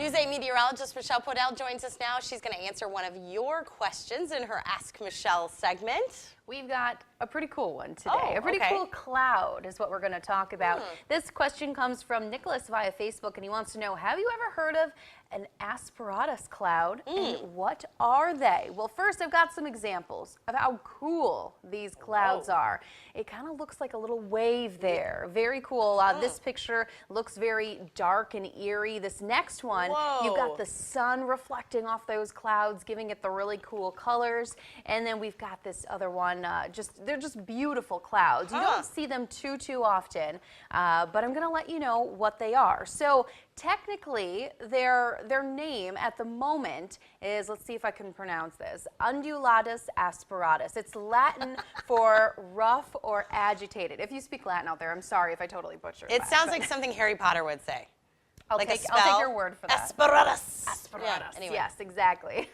News 8 meteorologist Michelle Podell joins us now. She's going to answer one of your questions in her Ask Michelle segment. We've got a pretty cool one today. Oh, a pretty cool cloud is what we're going to talk about. This question comes from Nicholas via Facebook, and he wants to know, have you ever heard of an asperatus cloud, and what are they? Well, first I've got some examples of how cool these clouds are. It kind of looks like a little wave there. Very cool. This picture looks very dark and eerie. This next one, you've got the sun reflecting off those clouds, giving it the really cool colors. And then we've got this other one, they're just beautiful clouds. You don't see them too often, but I'm going to let you know what they are. So technically, their name at the moment is, let's see if I can pronounce this, Undulatus asperatus. It's Latin for rough or agitated. If you speak Latin out there, I'm sorry if I totally butchered that. It sounds like something Harry Potter would say. I'll take your word for that. Asperatus. Asperatus. Yeah, anyway. Yes, exactly.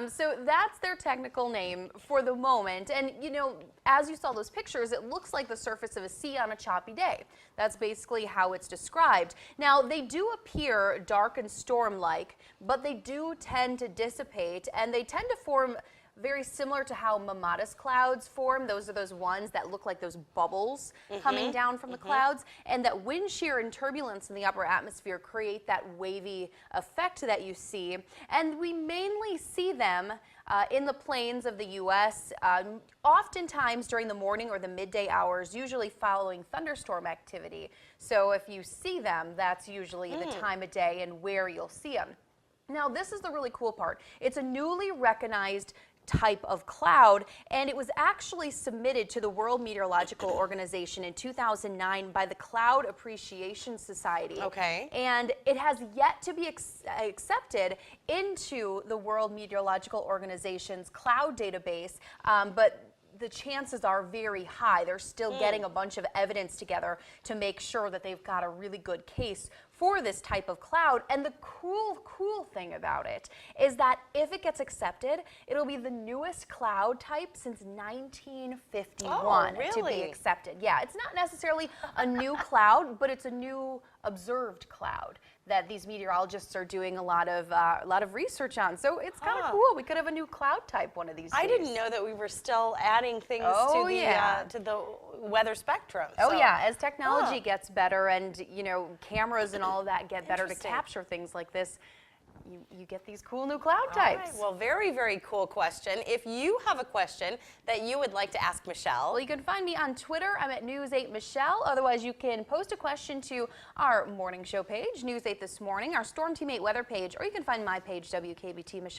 So that's their technical name for the moment. And, you know, as you saw those pictures, it looks like the surface of a sea on a choppy day. That's basically how it's described. Now, they do appear dark and storm-like, but they do tend to dissipate, and they tend to form very similar to how mammatus clouds form. Those are those ones that look like those bubbles coming down from the clouds, and that wind shear and turbulence in the upper atmosphere create that wavy effect that you see. And we mainly see them in the plains of the U.S., oftentimes during the morning or the midday hours, usually following thunderstorm activity. So if you see them, that's usually the time of day and where you'll see them. Now, this is the really cool part. It's a newly recognized type of cloud, and it was actually submitted to the World Meteorological Organization in 2009 by the Cloud Appreciation Society. And it has yet to be accepted into the World Meteorological Organization's cloud database, but the chances are very high. They're still getting a bunch of evidence together to make sure that they've got a really good case for this type of cloud. And the cool thing about it is that if it gets accepted, it'll be the newest cloud type since 1951 to be accepted. Yeah, it's not necessarily a new cloud, but it's a new observed cloud that these meteorologists are doing a lot of research on. So it's kind of cool. We could have a new cloud type one of these days. I didn't know that we were still adding things to the weather spectrum. Oh yeah, as technology gets better and, you know, cameras and all of that get better to capture things like this, you get these cool new cloud types. Well, very cool question. If you have a question that you would like to ask Michelle, well, you can find me on Twitter. I'm at News 8 Michelle. Otherwise, you can post a question to our morning show page, News 8 This Morning, our Storm Team 8 weather page, or you can find my page, WKBT Michelle.